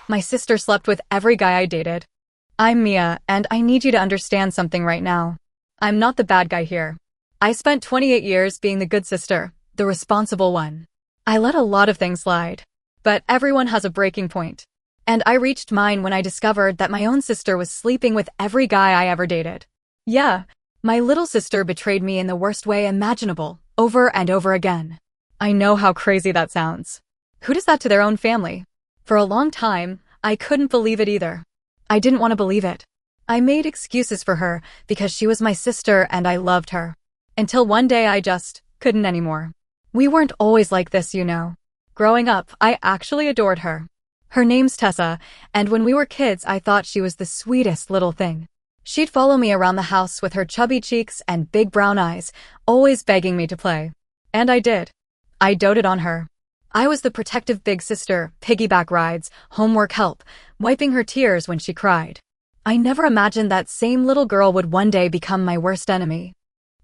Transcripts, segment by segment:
My sister slept with every guy I dated. I'm Mia, and I need you to understand something right now. I'm not the bad guy here. I spent 28 years being the good sister, the responsible one. I let a lot of things slide. But everyone has a breaking point. And I reached mine when I discovered that my own sister was sleeping with every guy I ever dated. Yeah, my little sister betrayed me in the worst way imaginable, over and over again. I know how crazy that sounds. Who does that to their own family? For a long time, I couldn't believe it either. I didn't want to believe it. I made excuses for her because she was my sister and I loved her. Until one day I just couldn't anymore. We weren't always like this, you know. Growing up, I actually adored her. Her name's Tessa, and when we were kids I thought she was the sweetest little thing. She'd follow me around the house with her chubby cheeks and big brown eyes, always begging me to play. And I did. I doted on her. I was the protective big sister, piggyback rides, homework help, wiping her tears when she cried. I never imagined that same little girl would one day become my worst enemy.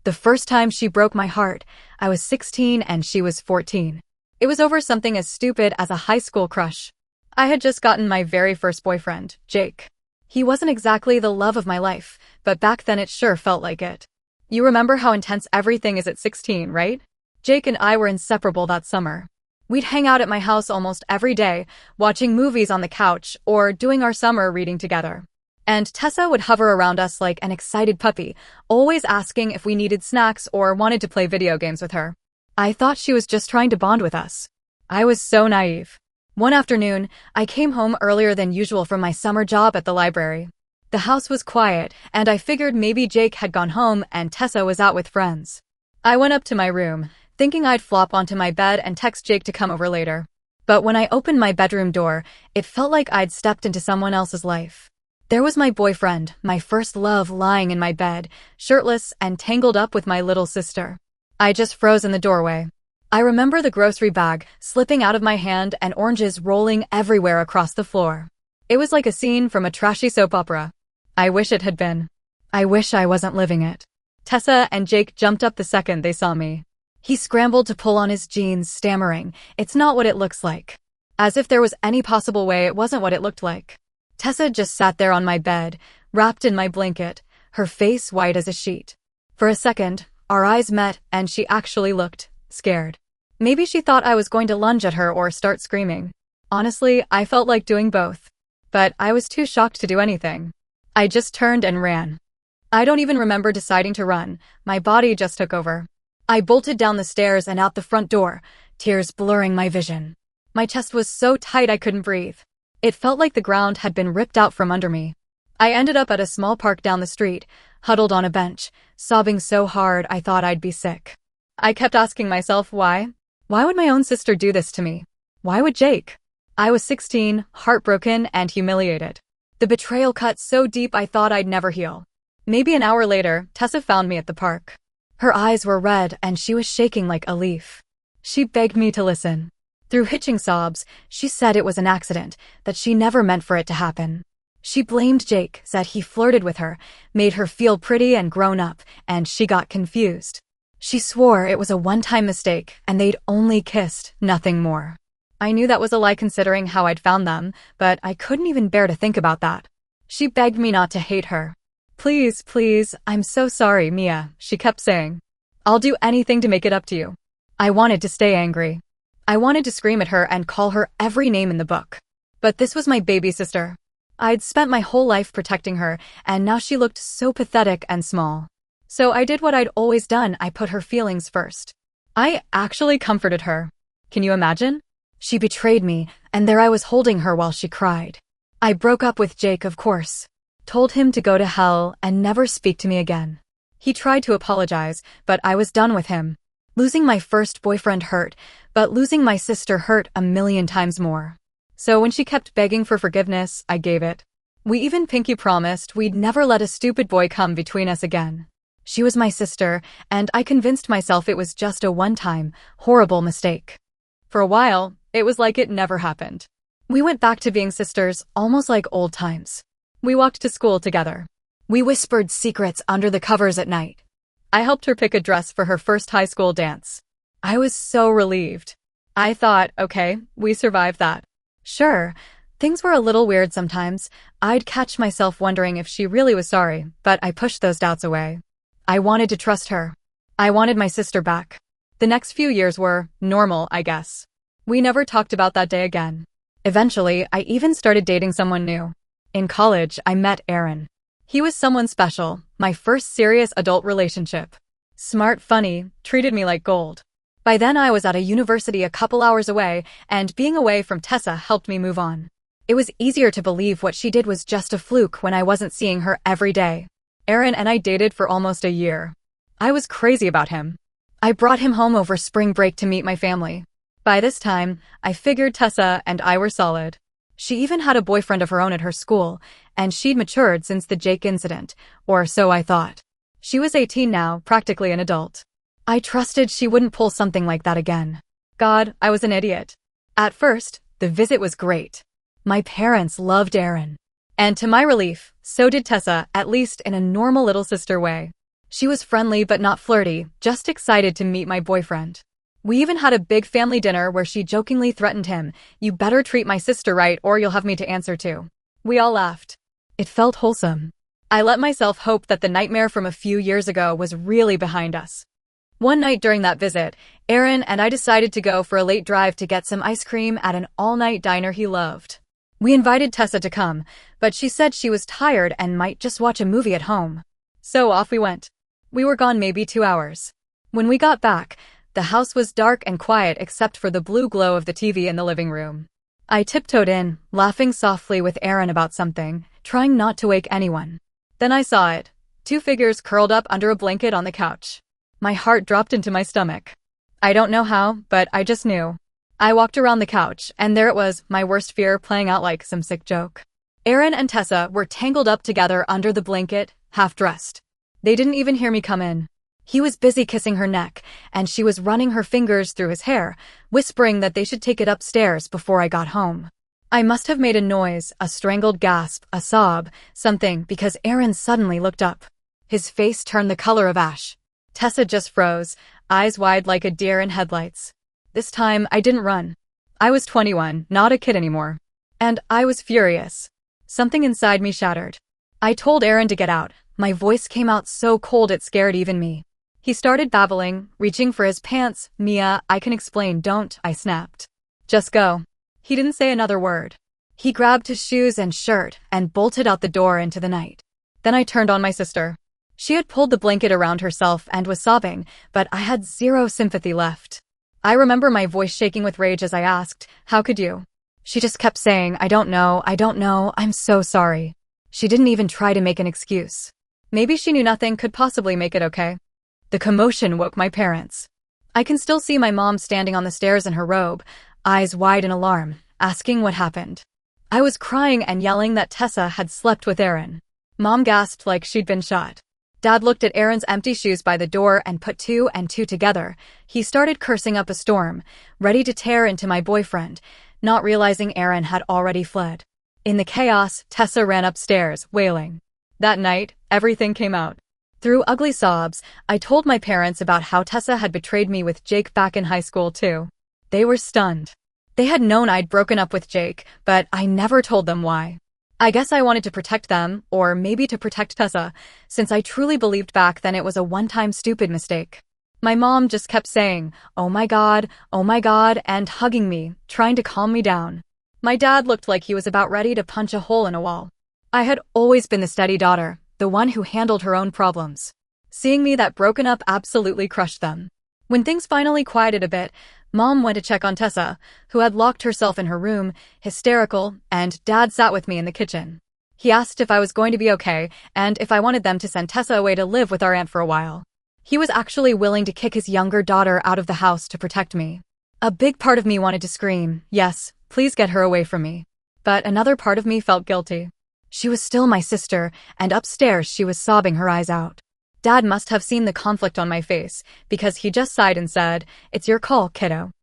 The first time she broke my heart, I was 16 and she was 14. It was over something as stupid as a high school crush. I had just gotten my very first boyfriend, Jake. He wasn't exactly the love of my life, but back then it sure felt like it. You remember how intense everything is at 16, right? Jake and I were inseparable that summer. We'd hang out at my house almost every day, watching movies on the couch or doing our summer reading together. And Tessa would hover around us like an excited puppy, always asking if we needed snacks or wanted to play video games with her. I thought she was just trying to bond with us. I was so naive. One afternoon, I came home earlier than usual from my summer job at the library. The house was quiet, and I figured maybe Jake had gone home and Tessa was out with friends. I went up to my room, thinking I'd flop onto my bed and text Jake to come over later. But when I opened my bedroom door, it felt like I'd stepped into someone else's life. There was my boyfriend, my first love, lying in my bed, shirtless and tangled up with my little sister. I just froze in the doorway. I remember the grocery bag slipping out of my hand and oranges rolling everywhere across the floor. It was like a scene from a trashy soap opera. I wish it had been. I wish I wasn't living it. Tessa and Jake jumped up the second they saw me. He scrambled to pull on his jeans, stammering, "It's not what it looks like." As if there was any possible way it wasn't what it looked like. Tessa just sat there on my bed, wrapped in my blanket, her face white as a sheet. For a second, our eyes met and she actually looked scared. Maybe she thought I was going to lunge at her or start screaming. Honestly, I felt like doing both. But I was too shocked to do anything. I just turned and ran. I don't even remember deciding to run. My body just took over. I bolted down the stairs and out the front door, tears blurring my vision. My chest was so tight I couldn't breathe. It felt like the ground had been ripped out from under me. I ended up at a small park down the street, huddled on a bench, sobbing so hard I thought I'd be sick. I kept asking myself why. Why would my own sister do this to me? Why would Jake? I was 16, heartbroken and humiliated. The betrayal cut so deep I thought I'd never heal. Maybe an hour later, Tessa found me at the park. Her eyes were red and she was shaking like a leaf. She begged me to listen. Through hitching sobs, she said it was an accident, that she never meant for it to happen. She blamed Jake, said he flirted with her, made her feel pretty and grown up, and she got confused. She swore it was a one-time mistake and they'd only kissed, nothing more. I knew that was a lie considering how I'd found them, but I couldn't even bear to think about that. She begged me not to hate her. "Please, please, I'm so sorry, Mia," she kept saying. "I'll do anything to make it up to you." I wanted to stay angry. I wanted to scream at her and call her every name in the book. But this was my baby sister. I'd spent my whole life protecting her, and now she looked so pathetic and small. So I did what I'd always done, I put her feelings first. I actually comforted her. Can you imagine? She betrayed me, and there I was holding her while she cried. I broke up with Jake, of course. Told him to go to hell and never speak to me again. He tried to apologize, but I was done with him. Losing my first boyfriend hurt, but losing my sister hurt a million times more. So when she kept begging for forgiveness, I gave it. We even pinky promised we'd never let a stupid boy come between us again. She was my sister, and I convinced myself it was just a one-time, horrible mistake. For a while, it was like it never happened. We went back to being sisters, almost like old times. We walked to school together. We whispered secrets under the covers at night. I helped her pick a dress for her first high school dance. I was so relieved. I thought, okay, we survived that. Sure, Things were a little weird sometimes. I'd catch myself wondering if she really was sorry, but I pushed those doubts away. I wanted to trust her. I wanted my sister back. The next few years were normal, I guess. We never talked about that day again. Eventually, I even started dating someone new. In college, I met Aaron. He was someone special, my first serious adult relationship. Smart, funny, treated me like gold. By then I was at a university a couple hours away, and being away from Tessa helped me move on. It was easier to believe what she did was just a fluke when I wasn't seeing her every day. Aaron and I dated for almost a year. I was crazy about him. I brought him home over spring break to meet my family. By this time, I figured Tessa and I were solid. She even had a boyfriend of her own at her school, and she'd matured since the Jake incident, or so I thought. She was 18 now, practically an adult. I trusted she wouldn't pull something like that again. God, I was an idiot. At first, the visit was great. My parents loved Aaron. And to my relief, so did Tessa, at least in a normal little sister way. She was friendly but not flirty, just excited to meet my boyfriend. We even had a big family dinner where she jokingly threatened him, "You better treat my sister right or you'll have me to answer to." We all laughed. It felt wholesome. I let myself hope that the nightmare from a few years ago was really behind us. One night during that visit, Aaron and I decided to go for a late drive to get some ice cream at an all-night diner he loved. We invited Tessa to come, but she said she was tired and might just watch a movie at home. So off we went. We were gone maybe 2 hours. When we got back, the house was dark and quiet except for the blue glow of the TV in the living room. I tiptoed in, laughing softly with Aaron about something, trying not to wake anyone. Then I saw it. 2 figures curled up under a blanket on the couch. My heart dropped into my stomach. I don't know how, but I just knew. I walked around the couch, and there it was, my worst fear playing out like some sick joke. Aaron and Tessa were tangled up together under the blanket, half-dressed. They didn't even hear me come in. He was busy kissing her neck, and she was running her fingers through his hair, whispering that they should take it upstairs before I got home. I must have made a noise, a strangled gasp, a sob, something, because Aaron suddenly looked up. His face turned the color of ash. Tessa just froze, eyes wide like a deer in headlights. This time, I didn't run. I was 21, not a kid anymore. And I was furious. Something inside me shattered. I told Aaron to get out. My voice came out so cold it scared even me. He started babbling, reaching for his pants. "Mia, I can explain, don't," I snapped. "Just go." He didn't say another word. He grabbed his shoes and shirt and bolted out the door into the night. Then I turned on my sister. She had pulled the blanket around herself and was sobbing, but I had zero sympathy left. I remember my voice shaking with rage as I asked, "How could you?" She just kept saying, I don't know, I'm so sorry." She didn't even try to make an excuse. Maybe she knew nothing could possibly make it okay. The commotion woke my parents. I can still see my mom standing on the stairs in her robe, eyes wide in alarm, asking what happened. I was crying and yelling that Tessa had slept with Aaron. Mom gasped like she'd been shot. Dad looked at Aaron's empty shoes by the door and put 2 and 2 together. He started cursing up a storm, ready to tear into my boyfriend, not realizing Aaron had already fled. In the chaos, Tessa ran upstairs, wailing. That night, everything came out. Through ugly sobs, I told my parents about how Tessa had betrayed me with Jake back in high school too. They were stunned. They had known I'd broken up with Jake, but I never told them why. I guess I wanted to protect them, or maybe to protect Tessa, since I truly believed back then it was a one-time stupid mistake. My mom just kept saying, oh my God, and hugging me, trying to calm me down. My dad looked like he was about ready to punch a hole in a wall. I had always been the steady daughter, the one who handled her own problems. Seeing me that broken up absolutely crushed them. When things finally quieted a bit, Mom went to check on Tessa, who had locked herself in her room, hysterical, and Dad sat with me in the kitchen. He asked if I was going to be okay, and if I wanted them to send Tessa away to live with our aunt for a while. He was actually willing to kick his younger daughter out of the house to protect me. A big part of me wanted to scream, yes, please get her away from me. But another part of me felt guilty. She was still my sister, and upstairs she was sobbing her eyes out. Dad must have seen the conflict on my face, because he just sighed and said, "It's your call, kiddo."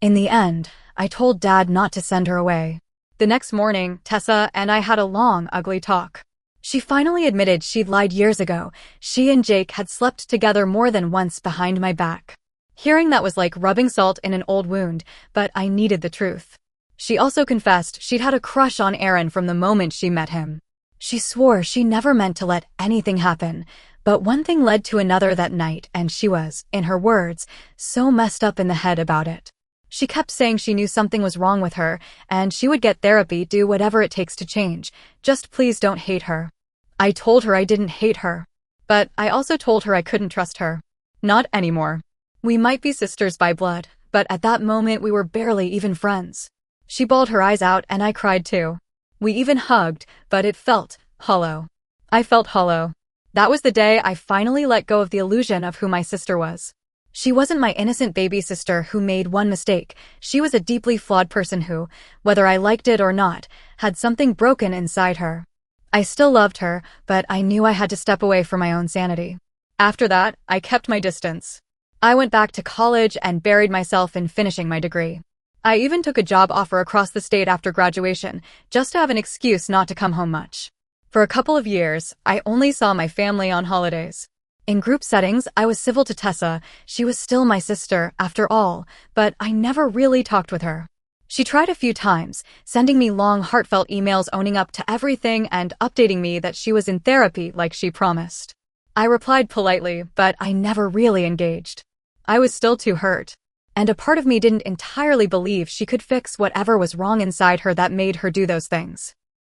In the end, I told Dad not to send her away. The next morning, Tessa and I had a long, ugly talk. She finally admitted she'd lied years ago. She and Jake had slept together more than once behind my back. Hearing that was like rubbing salt in an old wound, but I needed the truth. She also confessed she'd had a crush on Aaron from the moment she met him. She swore she never meant to let anything happen, but one thing led to another that night, and she was, in her words, so messed up in the head about it. She kept saying she knew something was wrong with her, and she would get therapy, do whatever it takes to change. Just please don't hate her. I told her I didn't hate her. But I also told her I couldn't trust her. Not anymore. We might be sisters by blood, but at that moment we were barely even friends. She bawled her eyes out and I cried too. We even hugged, but it felt hollow. I felt hollow. That was the day I finally let go of the illusion of who my sister was. She wasn't my innocent baby sister who made one mistake. She was a deeply flawed person who, whether I liked it or not, had something broken inside her. I still loved her, but I knew I had to step away for my own sanity. After that, I kept my distance. I went back to college and buried myself in finishing my degree. I even took a job offer across the state after graduation, just to have an excuse not to come home much. For a couple of years, I only saw my family on holidays. In group settings, I was civil to Tessa. She was still my sister, after all, but I never really talked with her. She tried a few times, sending me long, heartfelt emails owning up to everything and updating me that she was in therapy like she promised. I replied politely, but I never really engaged. I was still too hurt. And a part of me didn't entirely believe she could fix whatever was wrong inside her that made her do those things.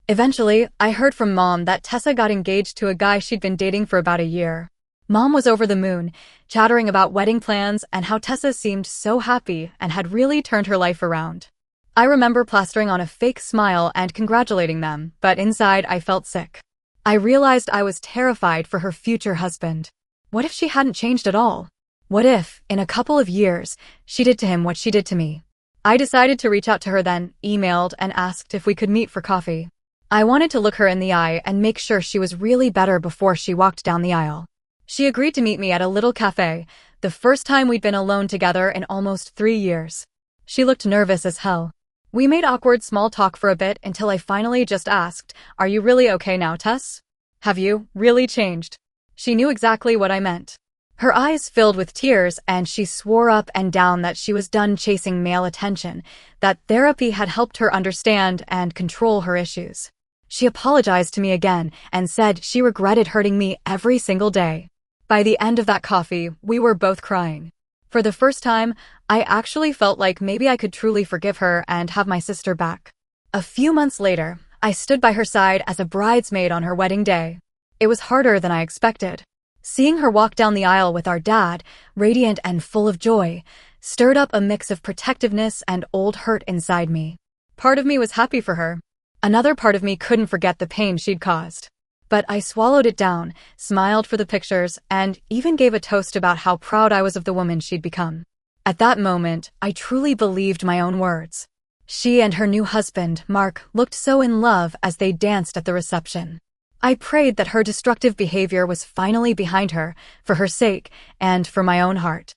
Eventually, I heard from Mom that Tessa got engaged to a guy she'd been dating for about a year. Mom was over the moon, chattering about wedding plans and how Tessa seemed so happy and had really turned her life around. I remember plastering on a fake smile and congratulating them, but inside I felt sick. I realized I was terrified for her future husband. What if she hadn't changed at all? What if, in a couple of years, she did to him what she did to me? I decided to reach out to her then, emailed, and asked if we could meet for coffee. I wanted to look her in the eye and make sure she was really better before she walked down the aisle. She agreed to meet me at a little cafe, the first time we'd been alone together in almost 3 years. She looked nervous as hell. We made awkward small talk for a bit until I finally just asked, "Are you really okay now, Tess? Have you really changed?" She knew exactly what I meant. Her eyes filled with tears and she swore up and down that she was done chasing male attention, that therapy had helped her understand and control her issues. She apologized to me again and said she regretted hurting me every single day. By the end of that coffee, we were both crying. For the first time, I actually felt like maybe I could truly forgive her and have my sister back. A few months later, I stood by her side as a bridesmaid on her wedding day. It was harder than I expected. Seeing her walk down the aisle with our dad, radiant and full of joy, stirred up a mix of protectiveness and old hurt inside me. Part of me was happy for her. Another part of me couldn't forget the pain she'd caused. But I swallowed it down, smiled for the pictures, and even gave a toast about how proud I was of the woman she'd become. At that moment, I truly believed my own words. She and her new husband, Mark, looked so in love as they danced at the reception. I prayed that her destructive behavior was finally behind her, for her sake, and for my own heart.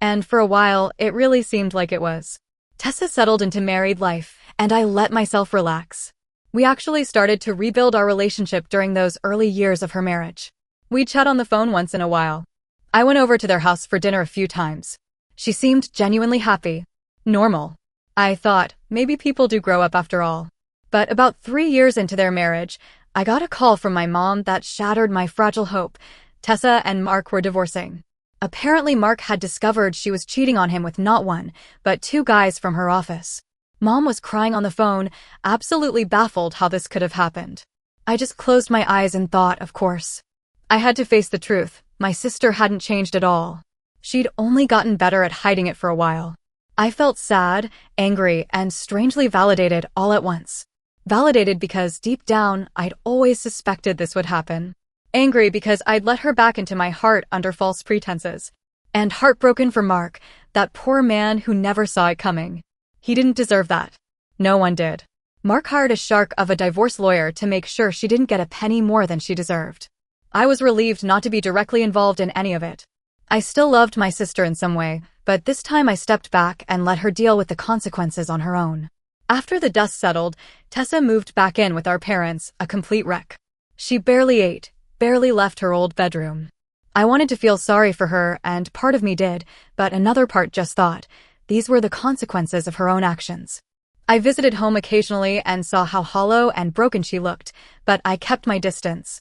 And for a while, it really seemed like it was. Tessa settled into married life, and I let myself relax. We actually started to rebuild our relationship during those early years of her marriage. We'd chat on the phone once in a while. I went over to their house for dinner a few times. She seemed genuinely happy. Normal. I thought, maybe people do grow up after all. But about 3 years into their marriage, I got a call from my mom that shattered my fragile hope. Tessa and Mark were divorcing. Apparently Mark had discovered she was cheating on him with not one, but 2 guys from her office. Mom was crying on the phone, absolutely baffled how this could have happened. I just closed my eyes and thought, of course. I had to face the truth. My sister hadn't changed at all. She'd only gotten better at hiding it for a while. I felt sad, angry, and strangely validated all at once. Validated because deep down, I'd always suspected this would happen. Angry because I'd let her back into my heart under false pretenses. And heartbroken for Mark, that poor man who never saw it coming. He didn't deserve that. No one did. Mark hired a shark of a divorce lawyer to make sure she didn't get a penny more than she deserved. I was relieved not to be directly involved in any of it. I still loved my sister in some way, but this time I stepped back and let her deal with the consequences on her own. After the dust settled, Tessa moved back in with our parents, a complete wreck. She barely ate, barely left her old bedroom. I wanted to feel sorry for her, and part of me did, but another part just thought, these were the consequences of her own actions. I visited home occasionally and saw how hollow and broken she looked, but I kept my distance.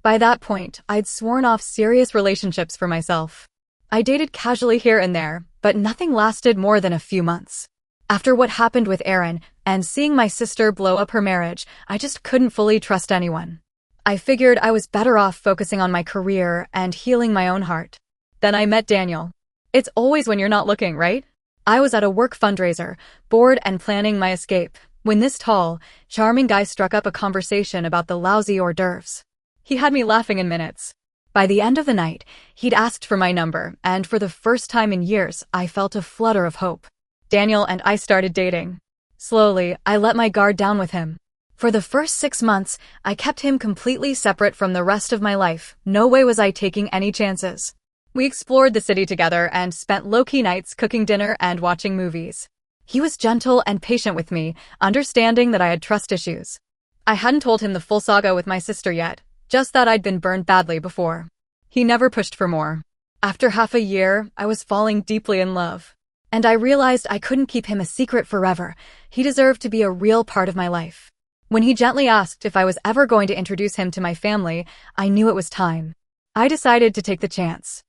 By that point, I'd sworn off serious relationships for myself. I dated casually here and there, but nothing lasted more than a few months. After what happened with Aaron and seeing my sister blow up her marriage, I just couldn't fully trust anyone. I figured I was better off focusing on my career and healing my own heart. Then I met Daniel. It's always when you're not looking, right? I was at a work fundraiser, bored and planning my escape, when this tall, charming guy struck up a conversation about the lousy hors d'oeuvres. He had me laughing in minutes. By the end of the night, he'd asked for my number, and for the first time in years, I felt a flutter of hope. Daniel and I started dating. Slowly, I let my guard down with him. For the first 6 months, I kept him completely separate from the rest of my life. No way was I taking any chances. We explored the city together and spent low-key nights cooking dinner and watching movies. He was gentle and patient with me, understanding that I had trust issues. I hadn't told him the full saga with my sister yet, just that I'd been burned badly before. He never pushed for more. After half a year, I was falling deeply in love. And I realized I couldn't keep him a secret forever. He deserved to be a real part of my life. When he gently asked if I was ever going to introduce him to my family, I knew it was time. I decided to take the chance.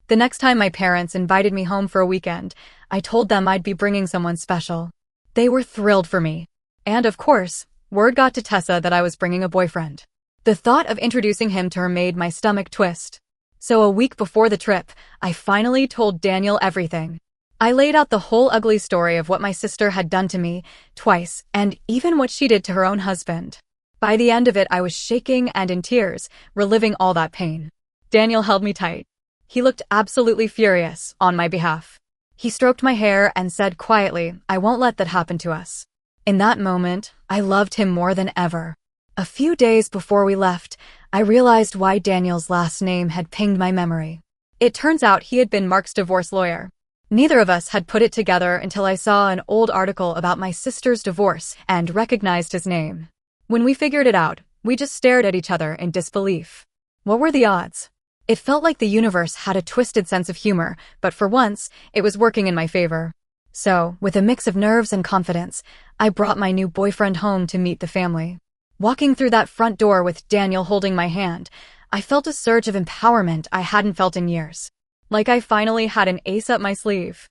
The next time my parents invited me home for a weekend, I told them I'd be bringing someone special. They were thrilled for me. And of course, word got to Tessa that I was bringing a boyfriend. The thought of introducing him to her made my stomach twist. So a week before the trip, I finally told Daniel everything. I laid out the whole ugly story of what my sister had done to me, twice, and even what she did to her own husband. By the end of it, I was shaking and in tears, reliving all that pain. Daniel held me tight. He looked absolutely furious on my behalf. He stroked my hair and said quietly, "I won't let that happen to us." In that moment, I loved him more than ever. A few days before we left, I realized why Daniel's last name had pinged my memory. It turns out he had been Mark's divorce lawyer. Neither of us had put it together until I saw an old article about my sister's divorce and recognized his name. When we figured it out, we just stared at each other in disbelief. What were the odds? It felt like the universe had a twisted sense of humor, but for once, it was working in my favor. So, with a mix of nerves and confidence, I brought my new boyfriend home to meet the family. Walking through that front door with Daniel holding my hand, I felt a surge of empowerment I hadn't felt in years. Like I finally had an ace up my sleeve.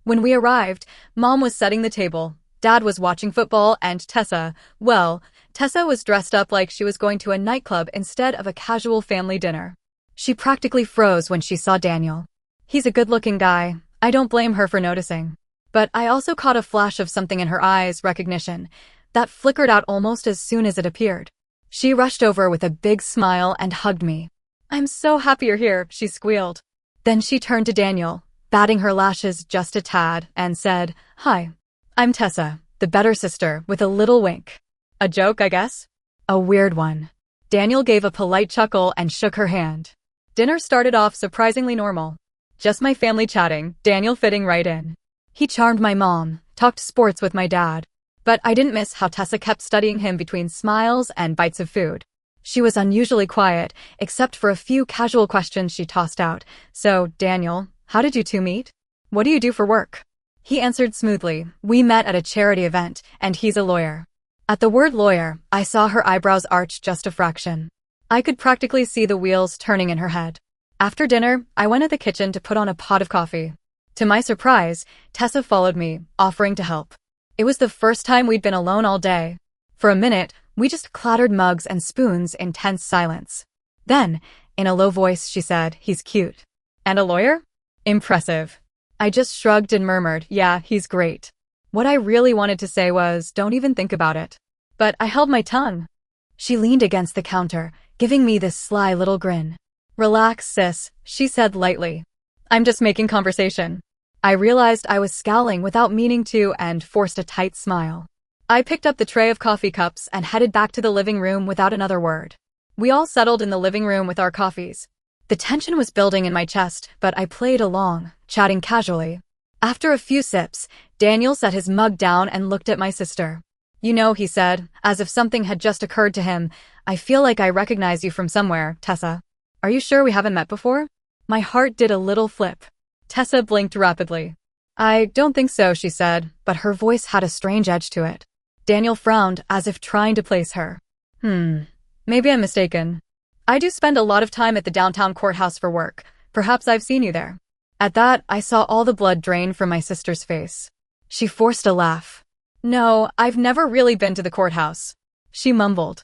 When we arrived, Mom was setting the table, Dad was watching football, and Tessa was dressed up like she was going to a nightclub instead of a casual family dinner. She practically froze when she saw Daniel. He's a good-looking guy. I don't blame her for noticing. But I also caught a flash of something in her eyes, recognition, that flickered out almost as soon as it appeared. She rushed over with a big smile and hugged me. "I'm so happy you're here," she squealed. Then she turned to Daniel, batting her lashes just a tad, and said, "Hi, I'm Tessa, the better sister," with a little wink. A joke, I guess? A weird one. Daniel gave a polite chuckle and shook her hand. Dinner started off surprisingly normal. Just my family chatting, Daniel fitting right in. He charmed my mom, talked sports with my dad. But I didn't miss how Tessa kept studying him between smiles and bites of food. She was unusually quiet, except for a few casual questions she tossed out. "So, Daniel, how did you two meet? What do you do for work?" He answered smoothly, "We met at a charity event, and he's a lawyer." At the word lawyer, I saw her eyebrows arch just a fraction. I could practically see the wheels turning in her head. After dinner, I went to the kitchen to put on a pot of coffee. To my surprise, Tessa followed me, offering to help. It was the first time we'd been alone all day. For a minute, we just clattered mugs and spoons in tense silence. Then, in a low voice, she said, "He's cute." "And a lawyer? Impressive." I just shrugged and murmured, "Yeah, he's great." What I really wanted to say was, "Don't even think about it." But I held my tongue. She leaned against the counter, giving me this sly little grin. "Relax, sis," she said lightly. "I'm just making conversation." I realized I was scowling without meaning to and forced a tight smile. I picked up the tray of coffee cups and headed back to the living room without another word. We all settled in the living room with our coffees. The tension was building in my chest, but I played along, chatting casually. After a few sips, Daniel set his mug down and looked at my sister. "You know," he said, as if something had just occurred to him, "I feel like I recognize you from somewhere, Tessa. Are you sure we haven't met before?" My heart did a little flip. Tessa blinked rapidly. "I don't think so," she said, but her voice had a strange edge to it. Daniel frowned as if trying to place her. Maybe I'm mistaken. I do spend a lot of time at the downtown courthouse for work. Perhaps I've seen you there. At that, I saw all the blood drain from my sister's face. She forced a laugh. No, I've never really been to the courthouse, she mumbled.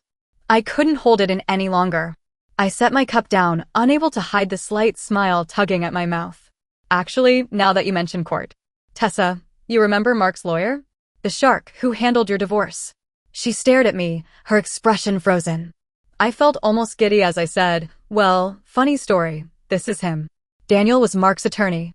I couldn't hold it in any longer. I set my cup down, unable to hide the slight smile tugging at my mouth. Actually, now that you mention court. Tessa, you remember Mark's lawyer? The shark who handled your divorce. She stared at me, her expression frozen. I felt almost giddy as I said, well, funny story, this is him. Daniel was Mark's attorney.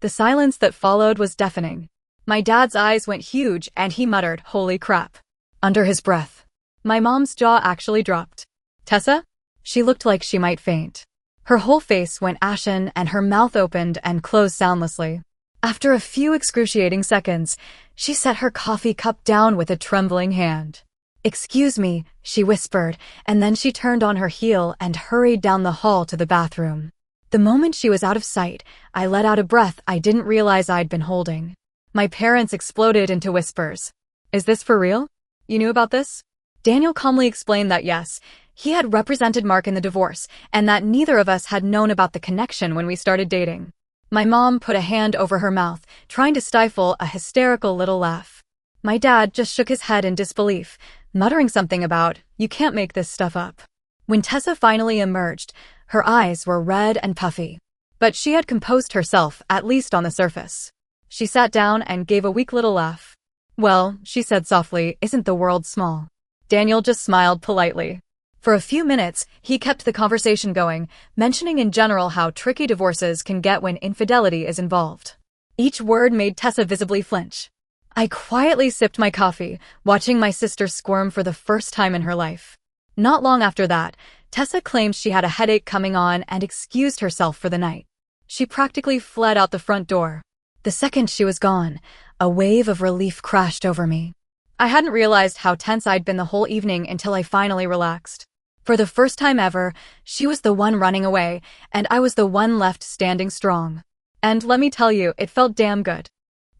The silence that followed was deafening. My dad's eyes went huge and he muttered, holy crap, under his breath. My mom's jaw actually dropped. Tessa? She looked like she might faint. Her whole face went ashen and her mouth opened and closed soundlessly. After a few excruciating seconds, she set her coffee cup down with a trembling hand. Excuse me, she whispered, and then she turned on her heel and hurried down the hall to the bathroom. The moment she was out of sight, I let out a breath I didn't realize I'd been holding. My parents exploded into whispers. Is this for real? You knew about this? Daniel calmly explained that yes, he had represented Mark in the divorce, and that neither of us had known about the connection when we started dating. My mom put a hand over her mouth, trying to stifle a hysterical little laugh. My dad just shook his head in disbelief, muttering something about, you can't make this stuff up. When Tessa finally emerged, her eyes were red and puffy. But she had composed herself, at least on the surface. She sat down and gave a weak little laugh. Well, she said softly, isn't the world small? Daniel just smiled politely. For a few minutes, he kept the conversation going, mentioning in general how tricky divorces can get when infidelity is involved. Each word made Tessa visibly flinch. I quietly sipped my coffee, watching my sister squirm for the first time in her life. Not long after that, Tessa claimed she had a headache coming on and excused herself for the night. She practically fled out the front door. The second she was gone, a wave of relief crashed over me. I hadn't realized how tense I'd been the whole evening until I finally relaxed. For the first time ever, she was the one running away, and I was the one left standing strong. And let me tell you, it felt damn good.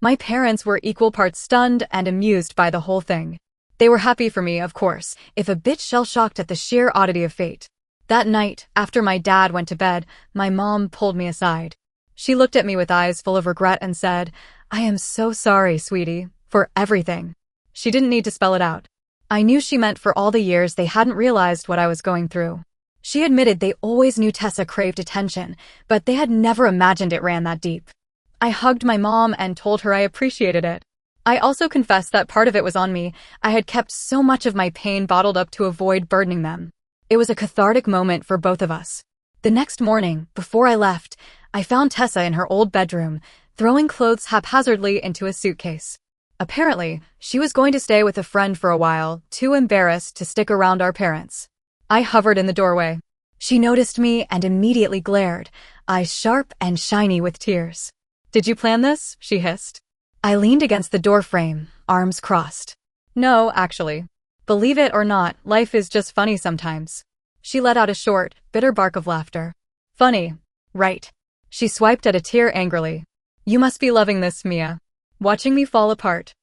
My parents were equal parts stunned and amused by the whole thing. They were happy for me, of course, if a bit shell-shocked at the sheer oddity of fate. That night, after my dad went to bed, my mom pulled me aside. She looked at me with eyes full of regret and said, I am so sorry, sweetie, for everything. She didn't need to spell it out. I knew she meant for all the years they hadn't realized what I was going through. She admitted they always knew Tessa craved attention, but they had never imagined it ran that deep. I hugged my mom and told her I appreciated it. I also confessed that part of it was on me. I had kept so much of my pain bottled up to avoid burdening them. It was a cathartic moment for both of us. The next morning, before I left, I found Tessa in her old bedroom, throwing clothes haphazardly into a suitcase. Apparently, she was going to stay with a friend for a while, too embarrassed to stick around our parents. I hovered in the doorway. She noticed me and immediately glared, eyes sharp and shiny with tears. Did you plan this? She hissed. I leaned against the doorframe, arms crossed. No, actually. Believe it or not, life is just funny sometimes. She let out a short, bitter bark of laughter. Funny, right? She swiped at a tear angrily. You must be loving this, Mia. Watching me fall apart.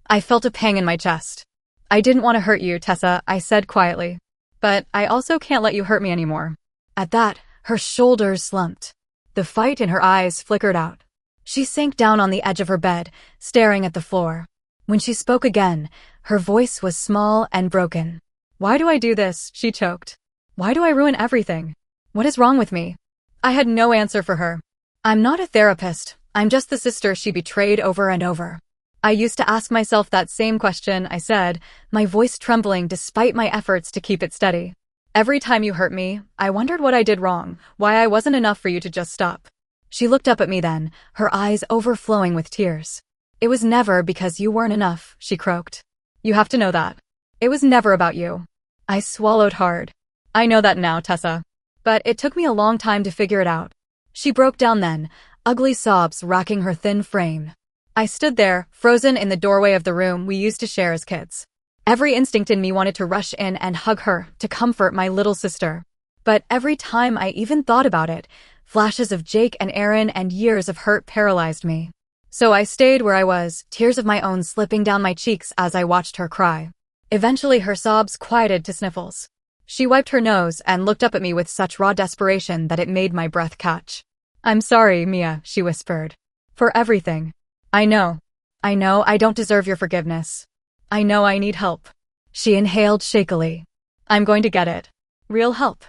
I felt a pang in my chest. I didn't want to hurt you, Tessa, I said quietly. But I also can't let you hurt me anymore. At that, her shoulders slumped. The fight in her eyes flickered out. She sank down on the edge of her bed, staring at the floor. When she spoke again, her voice was small and broken. Why do I do this? She choked. Why do I ruin everything? What is wrong with me? I had no answer for her. I'm not a therapist. I'm just the sister she betrayed over and over. I used to ask myself that same question, I said, my voice trembling despite my efforts to keep it steady. Every time you hurt me, I wondered what I did wrong, why I wasn't enough for you to just stop. She looked up at me then, her eyes overflowing with tears. It was never because you weren't enough, she croaked. You have to know that. It was never about you. I swallowed hard. I know that now, Tessa. But it took me a long time to figure it out. She broke down then, ugly sobs racking her thin frame. I stood there, frozen in the doorway of the room we used to share as kids. Every instinct in me wanted to rush in and hug her, to comfort my little sister. But every time I even thought about it, flashes of Jake and Aaron and years of hurt paralyzed me. So I stayed where I was, tears of my own slipping down my cheeks as I watched her cry. Eventually her sobs quieted to sniffles. She wiped her nose and looked up at me with such raw desperation that it made my breath catch. "I'm sorry, Mia," she whispered. "For everything. I know I don't deserve your forgiveness. I know I need help." She inhaled shakily. "I'm going to get it. Real help.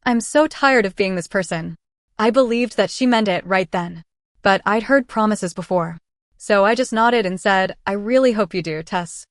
I'm so tired of being this person." I believed that she meant it right then. But I'd heard promises before. So I just nodded and said, "I really hope you do, Tess."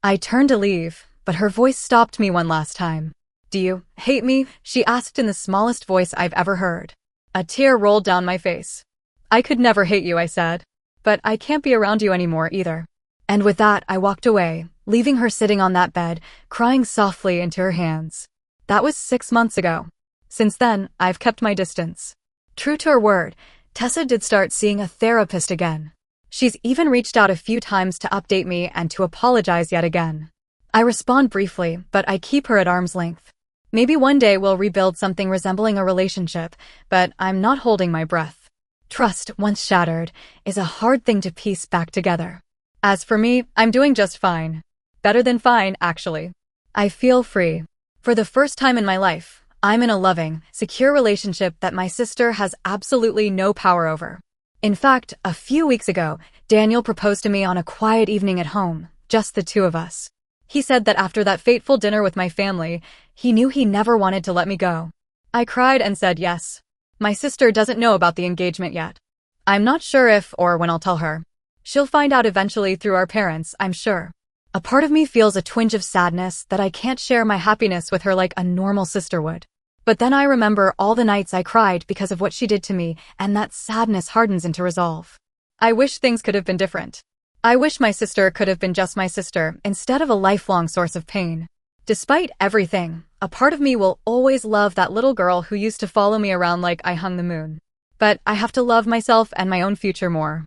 I turned to leave, but her voice stopped me one last time. "Do you hate me?" she asked in the smallest voice I've ever heard. A tear rolled down my face. "I could never hate you," I said. "But I can't be around you anymore either." And with that, I walked away, leaving her sitting on that bed, crying softly into her hands. That was 6 months ago. Since then, I've kept my distance. True to her word, Tessa did start seeing a therapist again. She's even reached out a few times to update me and to apologize yet again. I respond briefly, but I keep her at arm's length. Maybe one day we'll rebuild something resembling a relationship, but I'm not holding my breath. Trust, once shattered, is a hard thing to piece back together. As for me, I'm doing just fine. Better than fine, actually. I feel free. For the first time in my life, I'm in a loving, secure relationship that my sister has absolutely no power over. In fact, a few weeks ago, Daniel proposed to me on a quiet evening at home, just the two of us. He said that after that fateful dinner with my family, he knew he never wanted to let me go. I cried and said yes. My sister doesn't know about the engagement yet. I'm not sure if or when I'll tell her. She'll find out eventually through our parents, I'm sure. A part of me feels a twinge of sadness that I can't share my happiness with her like a normal sister would. But then I remember all the nights I cried because of what she did to me, and that sadness hardens into resolve. I wish things could have been different. I wish my sister could have been just my sister instead of a lifelong source of pain. Despite everything, a part of me will always love that little girl who used to follow me around like I hung the moon. But I have to love myself and my own future more.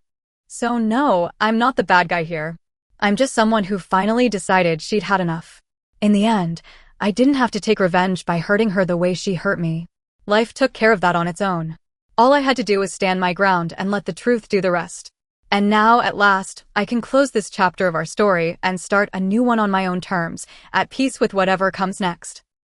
So no, I'm not the bad guy here. I'm just someone who finally decided she'd had enough. In the end, I didn't have to take revenge by hurting her the way she hurt me. Life took care of that on its own. All I had to do was stand my ground and let the truth do the rest. And now, at last, I can close this chapter of our story and start a new one on my own terms, at peace with whatever comes next.